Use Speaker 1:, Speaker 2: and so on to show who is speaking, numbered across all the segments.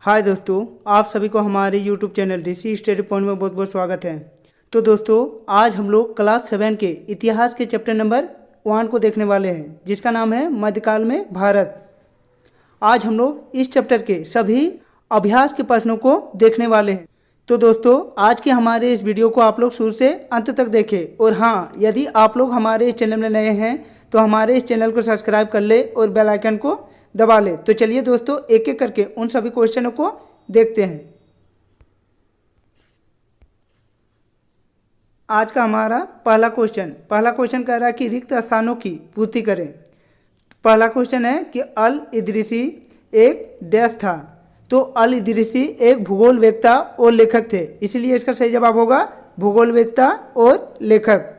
Speaker 1: हाय दोस्तों, आप सभी को हमारे YouTube चैनल ऋषि स्टडी पॉइंट में बहुत बहुत स्वागत है। तो दोस्तों, आज हम लोग क्लास 7 के इतिहास के चैप्टर नंबर 1 को देखने वाले हैं, जिसका नाम है मध्यकाल में भारत। आज हम लोग इस चैप्टर के सभी अभ्यास के प्रश्नों को देखने वाले हैं। तो दोस्तों, आज के हमारे इस वीडियो को आप लोग शुरू से अंत तक देखें। और हाँ, यदि आप लोग हमारे इस चैनल में नए हैं तो हमारे इस चैनल को सब्सक्राइब कर ले और बेल आइकन को दबा ले। तो चलिए दोस्तों, एक एक करके उन सभी क्वेश्चनों को देखते हैं। आज का हमारा पहला क्वेश्चन कह रहा है कि रिक्त स्थानों की पूर्ति करें। पहला क्वेश्चन है कि अल इदरीसी एक डैश था। तो अल इदरीसी एक भूगोलवेत्ता और लेखक थे, इसलिए इसका सही जवाब होगा भूगोलवेत्ता और लेखक।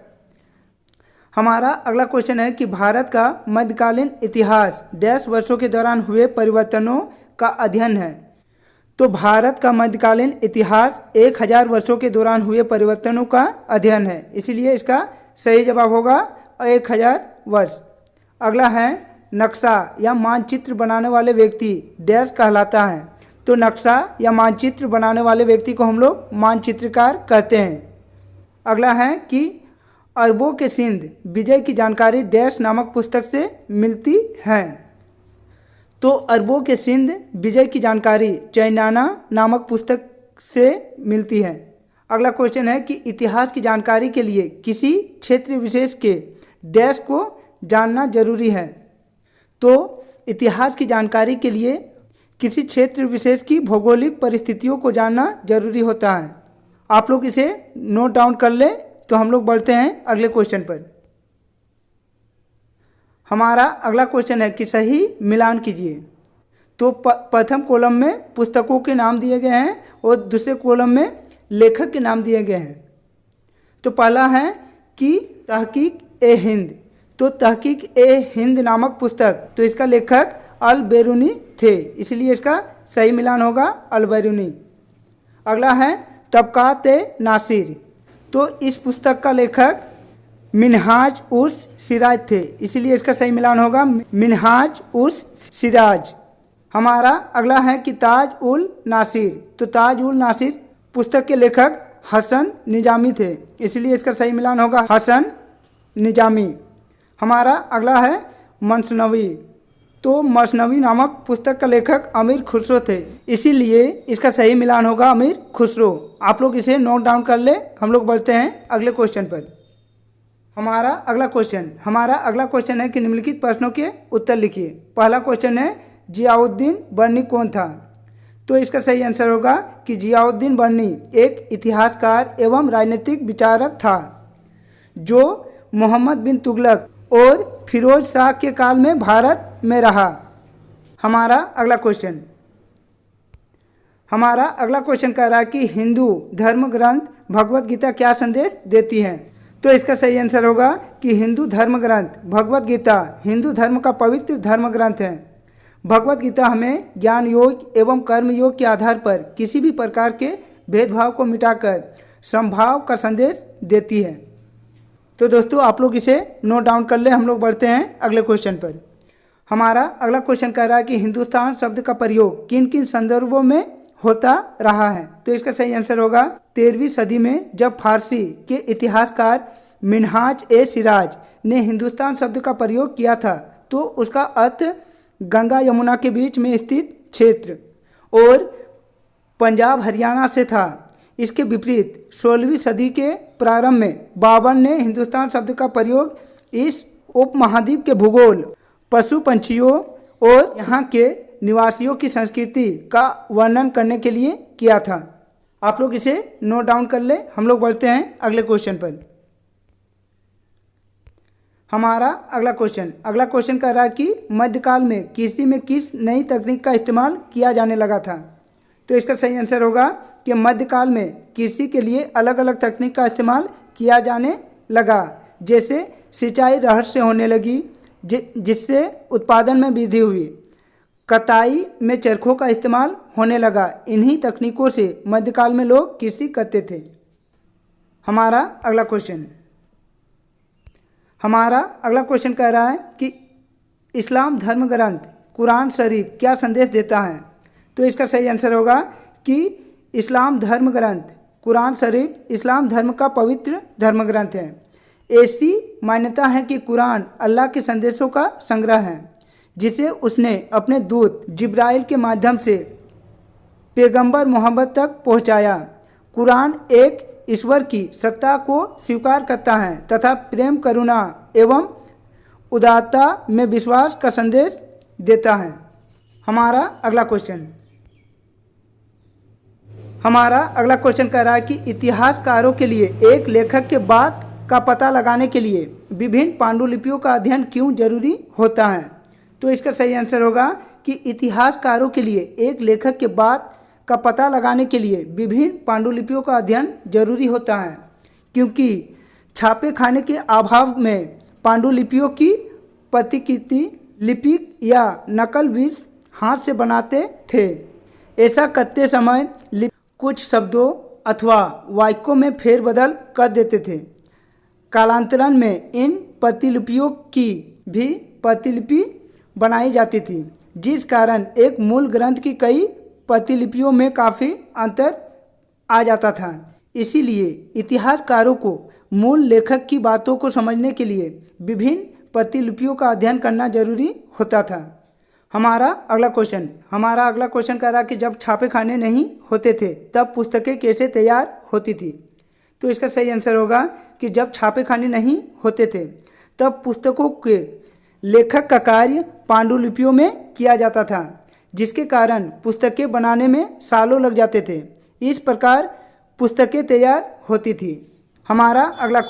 Speaker 1: हमारा अगला क्वेश्चन है कि भारत का मध्यकालीन इतिहास डैश वर्षों के दौरान हुए परिवर्तनों का अध्ययन है। तो भारत का मध्यकालीन इतिहास 1000 वर्षों के दौरान हुए परिवर्तनों का अध्ययन है, इसलिए इसका सही जवाब होगा 1000 वर्ष। अगला है नक्शा या मानचित्र बनाने वाले व्यक्ति डैश कहलाता है। तो नक्शा या मानचित्र बनाने वाले व्यक्ति को हम लोग मानचित्रकार कहते हैं। अगला है कि अरबों के सिंध विजय की जानकारी डैश नामक पुस्तक से मिलती है। तो अरबों के सिंध विजय की जानकारी चैनाना नामक पुस्तक से मिलती है। अगला क्वेश्चन है कि इतिहास की जानकारी के लिए किसी क्षेत्र विशेष के डैश को जानना जरूरी है। तो इतिहास की जानकारी के लिए किसी क्षेत्र विशेष की भौगोलिक परिस्थितियों को जानना जरूरी होता है। आप लोग इसे नोट डाउन कर लें। तो हम लोग बढ़ते हैं अगले क्वेश्चन पर। हमारा अगला क्वेश्चन है कि सही मिलान कीजिए। तो प्रथम कॉलम में पुस्तकों के नाम दिए गए हैं और दूसरे कॉलम में लेखक के नाम दिए गए हैं। तो पहला है कि तहकीक ए हिंद। तो तहकीक ए हिंद नामक पुस्तक, तो इसका लेखक अल बेरूनी थे, इसलिए इसका सही मिलान होगा अल बेरूनी। अगला है तबकात ए नासिर। तो इस पुस्तक का लेखक मिनहाज उस सिराज थे, इसलिए इसका सही मिलान होगा मिनहाज उस सिराज। हमारा अगला है कि ताज उल नासिर। तो ताज उल नासिर पुस्तक के लेखक हसन निजामी थे, इसलिए इसका सही मिलान होगा हसन निजामी। हमारा अगला है मसनवी। तो मसनवी नामक पुस्तक का लेखक अमीर खुसरो थे, इसीलिए इसका सही मिलान होगा अमीर खुसरो। आप लोग इसे नोट डाउन कर ले। हम लोग बढ़ते हैं अगले क्वेश्चन पर। हमारा अगला क्वेश्चन है कि निम्नलिखित प्रश्नों के उत्तर लिखिए। पहला क्वेश्चन है जियाउद्दीन बर्नी कौन था। तो इसका सही आंसर होगा कि जियाउद्दीन बर्नी एक इतिहासकार एवं राजनीतिक विचारक था, जो मोहम्मद बिन तुगलक और फिरोज शाह के काल में भारत में रहा। हमारा अगला क्वेश्चन कह रहा है कि हिंदू धर्म ग्रंथ भगवत गीता क्या संदेश देती है। तो इसका सही आंसर होगा कि हिंदू धर्म ग्रंथ भगवत गीता हिंदू धर्म का पवित्र धर्म ग्रंथ है। भगवत गीता हमें ज्ञान योग एवं कर्म योग के आधार पर किसी भी प्रकार के भेदभाव को मिटाकर समभाव का संदेश देती है। तो दोस्तों, आप लोग इसे नोट डाउन कर ले। हम लोग बढ़ते हैं अगले क्वेश्चन पर। हमारा अगला क्वेश्चन कह रहा है कि हिंदुस्तान शब्द का प्रयोग किन किन संदर्भों में होता रहा है। तो इसका सही आंसर होगा 13वीं सदी में, जब फारसी के इतिहासकार मिनहाज ए सिराज ने हिंदुस्तान शब्द का प्रयोग किया था, तो उसका अर्थ गंगा यमुना के बीच में स्थित क्षेत्र और पंजाब हरियाणा से था। इसके विपरीत 16वीं सदी के प्रारंभ में बाबर ने हिंदुस्तान शब्द का प्रयोग इस उपमहाद्वीप के भूगोल, पशु पंछियों और यहाँ के निवासियों की संस्कृति का वर्णन करने के लिए किया था। आप लोग इसे नोट डाउन कर ले। हम लोग बढ़ते हैं अगले क्वेश्चन पर। हमारा अगला क्वेश्चन कह रहा है कि मध्यकाल में कृषि में किस नई तकनीक का इस्तेमाल किया जाने लगा था। तो इसका सही आंसर होगा कि मध्यकाल में कृषि के लिए अलग अलग तकनीक का इस्तेमाल किया जाने लगा, जैसे सिंचाई रहर से होने लगी, जिससे उत्पादन में वृद्धि हुई। कटाई में चरखों का इस्तेमाल होने लगा। इन्हीं तकनीकों से मध्यकाल में लोग कृषि करते थे। हमारा अगला क्वेश्चन कह रहा है कि इस्लाम धर्म ग्रंथ कुरान शरीफ क्या संदेश देता है। तो इसका सही आंसर होगा कि इस्लाम धर्म ग्रंथ कुरान शरीफ इस्लाम धर्म का पवित्र धर्म ग्रंथ है। ऐसी मान्यता है कि कुरान अल्लाह के संदेशों का संग्रह है जिसे उसने अपने दूत जिब्राइल के माध्यम से पैगंबर मोहम्मद तक पहुंचाया। कुरान एक ईश्वर की सत्ता को स्वीकार करता है तथा प्रेम करुणा एवं उदारता में विश्वास का संदेश देता है। हमारा अगला क्वेश्चन कह रहा है कि इतिहासकारों के लिए एक लेखक के बात का पता लगाने के लिए विभिन्न पांडुलिपियों का अध्ययन क्यों जरूरी होता है। तो इसका सही आंसर होगा कि इतिहासकारों के लिए एक लेखक के बात का पता लगाने के लिए विभिन्न पांडुलिपियों का अध्ययन जरूरी होता है, क्योंकि छापे खाने के अभाव में पांडुलिपियों की प्रतिकृति लिपिक या नकल बीज हाथ से बनाते थे। ऐसा करते समय कुछ शब्दों अथवा वाक्यों में फेरबदल कर देते थे। कालांतरण में इन प्रतिलिपियों की भी प्रतिलिपि बनाई जाती थी, जिस कारण एक मूल ग्रंथ की कई प्रतिलिपियों में काफ़ी अंतर आ जाता था। इसीलिए इतिहासकारों को मूल लेखक की बातों को समझने के लिए विभिन्न प्रतिलिपियों का अध्ययन करना जरूरी होता था। हमारा अगला क्वेश्चन कह रहा कि जब छापे खाने नहीं होते थे तब पुस्तकें कैसे तैयार होती थी। तो इसका सही आंसर होगा कि जब छापे खाने नहीं होते थे तब पुस्तकों के लेखक का कार्य पांडुलिपियों में किया जाता था, जिसके कारण पुस्तकें बनाने में सालों लग जाते थे। इस प्रकार पुस्तकें तैयार होती थी। हमारा अगला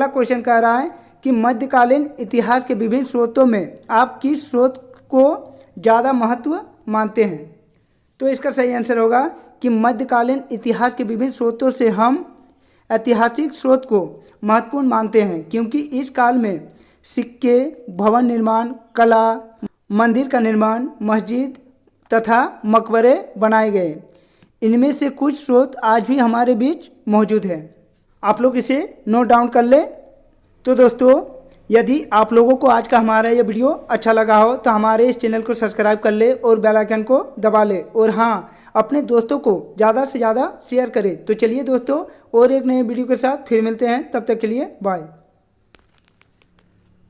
Speaker 1: क्वेश्चन कह रहा है कि मध्यकालीन इतिहास के विभिन्न स्रोतों में आप किस स्रोत को ज़्यादा महत्व मानते हैं। तो इसका सही आंसर होगा कि मध्यकालीन इतिहास के विभिन्न स्रोतों से हम ऐतिहासिक स्रोत को महत्वपूर्ण मानते हैं, क्योंकि इस काल में सिक्के, भवन निर्माण, कला, मंदिर का निर्माण, मस्जिद तथा मकबरे बनाए गए। इनमें से कुछ स्रोत आज भी हमारे बीच मौजूद है। आप लोग इसे नोट डाउन कर ले। तो दोस्तों, यदि आप लोगों को आज का हमारा ये वीडियो अच्छा लगा हो तो हमारे इस चैनल को सब्सक्राइब कर ले और बेल आइकन को दबा ले, और हाँ, अपने दोस्तों को ज़्यादा से ज़्यादा शेयर करें। तो चलिए दोस्तों, और एक नए वीडियो के साथ फिर मिलते हैं। तब तक के लिए बाय।